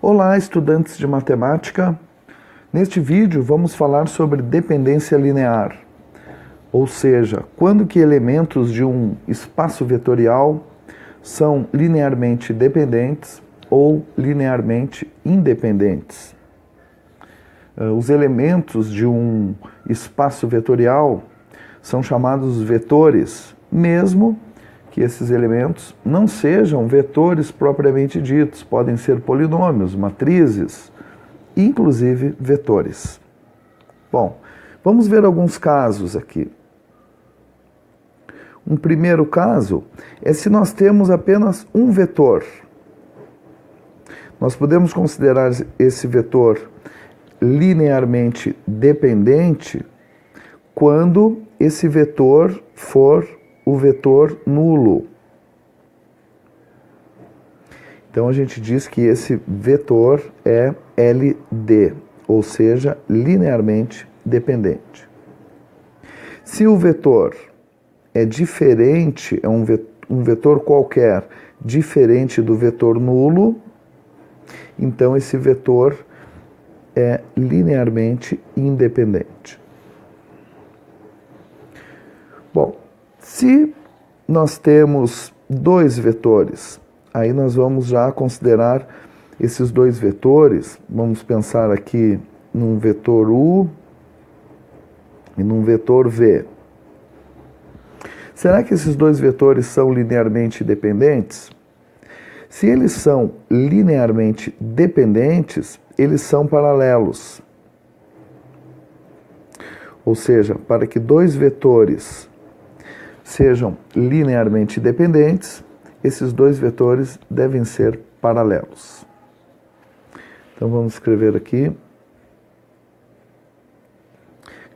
Olá, estudantes de matemática. Neste vídeo vamos falar sobre dependência linear, ou seja, quando que elementos de um espaço vetorial são linearmente dependentes ou linearmente independentes. Os elementos de um espaço vetorial são chamados vetores, mesmo que esses elementos não sejam vetores propriamente ditos, podem ser polinômios, matrizes, inclusive vetores. Bom, vamos ver alguns casos aqui. Um primeiro caso é se nós temos apenas um vetor. Nós podemos considerar esse vetor linearmente dependente quando esse vetor for o vetor nulo. Então a gente diz que esse vetor é LD, ou seja, linearmente dependente. Se o vetor é diferente, é um vetor qualquer diferente do vetor nulo, então esse vetor é linearmente independente. Bom, se nós temos dois vetores, aí nós vamos já considerar esses dois vetores, vamos pensar aqui num vetor U e num vetor V. Será que esses dois vetores são linearmente dependentes? Se eles são linearmente dependentes, eles são paralelos. Ou seja, para que dois vetores sejam linearmente dependentes, esses dois vetores devem ser paralelos. Então vamos escrever aqui.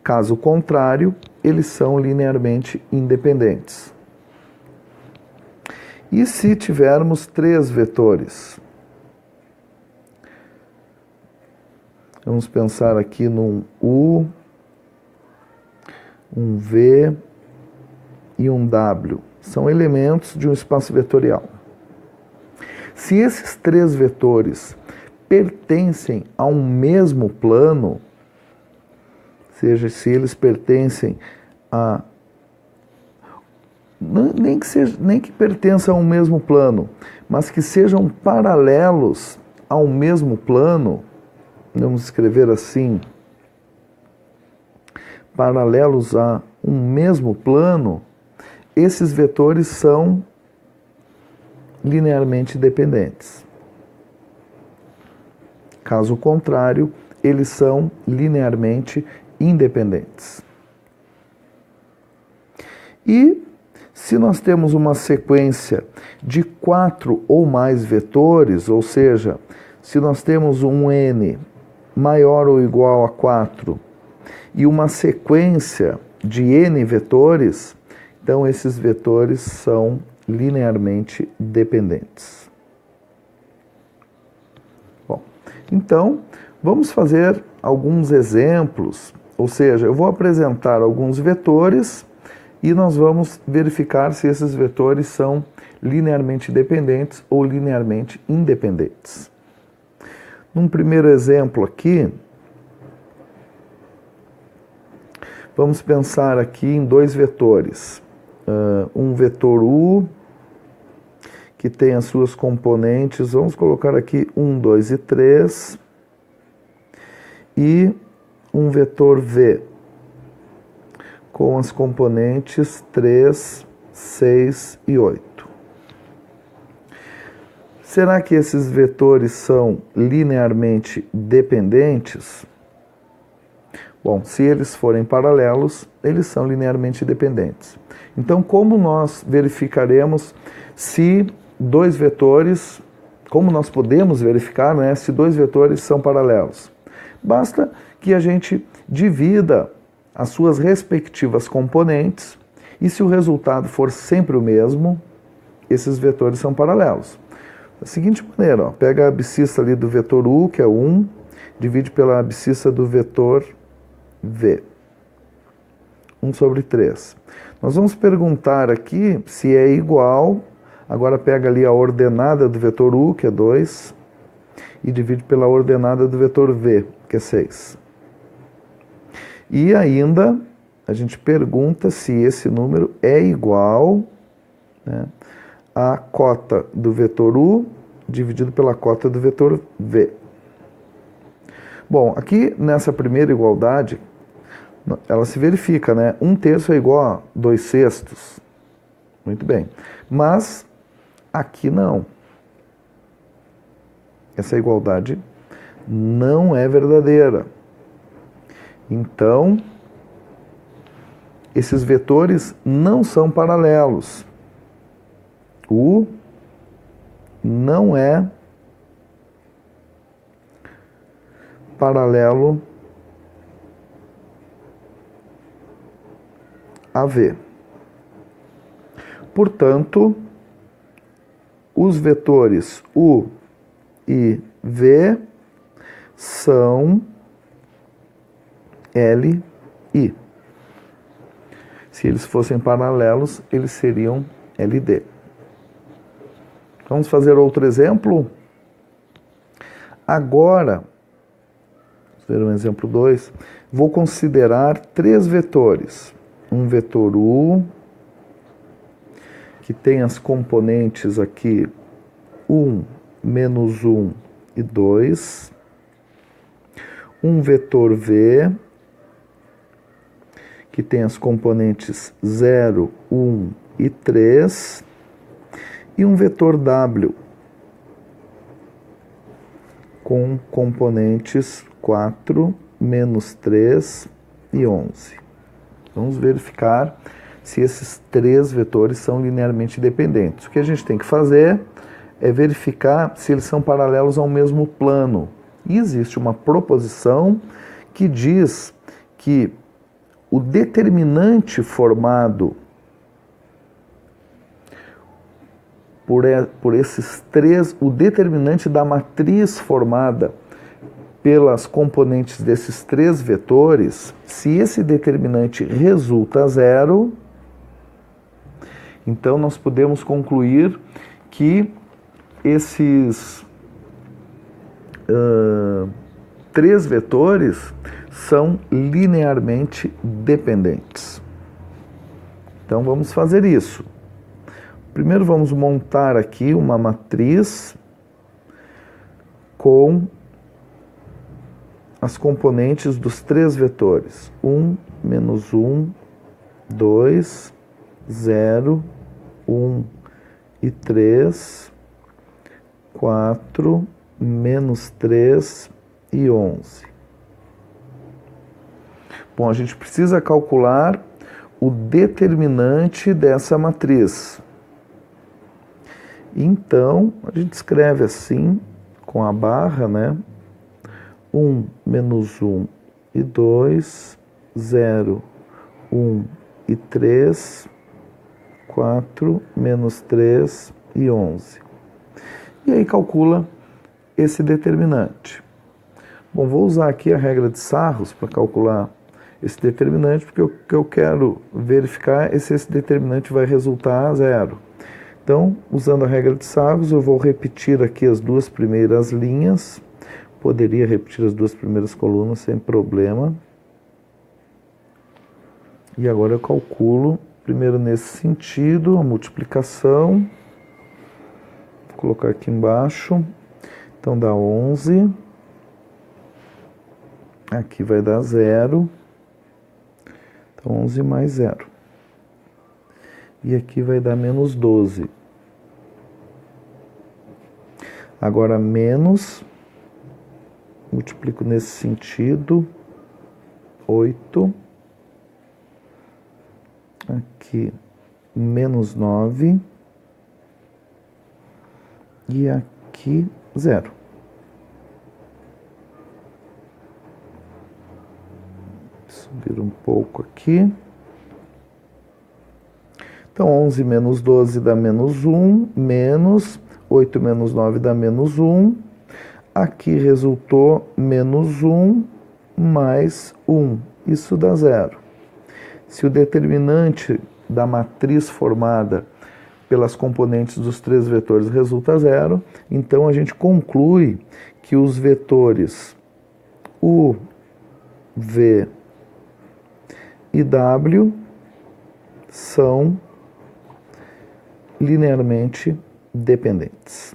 Caso contrário, eles são linearmente independentes. E se tivermos três vetores? Vamos pensar aqui num U, um V e um W. São elementos de um espaço vetorial. Se esses três vetores pertencem a um mesmo plano, ou seja, se eles pertencem a... Nem que pertençam ao mesmo plano, mas que sejam paralelos ao mesmo plano, vamos escrever assim, paralelos a um mesmo plano, esses vetores são linearmente dependentes. Caso contrário, eles são linearmente independentes. E se nós temos uma sequência de 4 ou mais vetores, ou seja, se nós temos um n maior ou igual a 4 e uma sequência de n vetores, então esses vetores são linearmente dependentes. Bom, então vamos fazer alguns exemplos, ou seja, eu vou apresentar alguns vetores e nós vamos verificar se esses vetores são linearmente dependentes ou linearmente independentes. Num primeiro exemplo aqui, vamos pensar aqui em dois vetores. Um vetor U, que tem as suas componentes, vamos colocar aqui 1, 2 e 3, e um vetor V, com as componentes 3, 6 e 8. Será que esses vetores são linearmente dependentes? Bom, se eles forem paralelos, eles são linearmente dependentes. Então, como nós verificaremos se dois vetores, como nós podemos verificar, né, se dois vetores são paralelos? Basta que a gente divida as suas respectivas componentes e se o resultado for sempre o mesmo, esses vetores são paralelos. Da seguinte maneira, ó, pega a abscissa ali do vetor U, que é 1, divide pela abscissa do vetor V. 1 sobre 3. Nós vamos perguntar aqui se é igual, agora pega ali a ordenada do vetor U, que é 2, e divide pela ordenada do vetor v, que é 6. E ainda a gente pergunta se esse número é igual, né, à cota do vetor u dividido pela cota do vetor v. Bom, aqui nessa primeira igualdade, ela se verifica, né? 1/3 é igual a 2/6. Muito bem. Mas aqui não. Essa igualdade não é verdadeira. Então, esses vetores não são paralelos. U não é paralelo a V. Portanto, os vetores U e V são L e I. Se eles fossem paralelos, eles seriam LD. Vamos fazer outro exemplo? Agora, vamos ver um exemplo 2. Vou considerar 3 vetores. Um vetor U, que tem as componentes aqui 1, menos 1 e 2. Um vetor V, que tem as componentes 0, 1 e 3. E um vetor W, com componentes 4, menos 3 e 11. Vamos verificar se esses 3 vetores são linearmente dependentes. O que a gente tem que fazer é verificar se eles são paralelos ao mesmo plano. E existe uma proposição que diz que o determinante formado por esses 3, o determinante da matriz formada pelas componentes desses 3 vetores, se esse determinante resulta 0, então nós podemos concluir que esses 3 vetores são linearmente dependentes. Então vamos fazer isso. Primeiro vamos montar aqui uma matriz com as componentes dos 3 vetores. 1, menos 1, 2, 0, 1 e 3, 4, menos 3 e 11. Bom, a gente precisa calcular o determinante dessa matriz. Então, a gente escreve assim, com a barra, né? 1, menos 1 e 2, 0, 1 e 3, 4, menos 3 e 11. E aí calcula esse determinante. Bom, vou usar aqui a regra de Sarros para calcular esse determinante, porque o que eu quero verificar é se esse determinante vai resultar 0. Então, usando a regra de Sarros, eu vou repetir aqui as 2 primeiras linhas. Poderia repetir as 2 primeiras colunas sem problema. E agora eu calculo, primeiro nesse sentido, a multiplicação. Vou colocar aqui embaixo. Então dá 11. Aqui vai dar 0. Então 11 mais 0. E aqui vai dar menos 12. Agora menos, multiplico nesse sentido, 8. Aqui menos 9. E aqui 0. Subir um pouco aqui. Então, 11 menos 12 dá menos 1, menos 8 menos 9 dá menos 1. Aqui resultou menos 1 mais 1. Isso dá 0. Se o determinante da matriz formada pelas componentes dos três vetores resulta zero. Então a gente conclui que os vetores U, V e W são linearmente dependentes.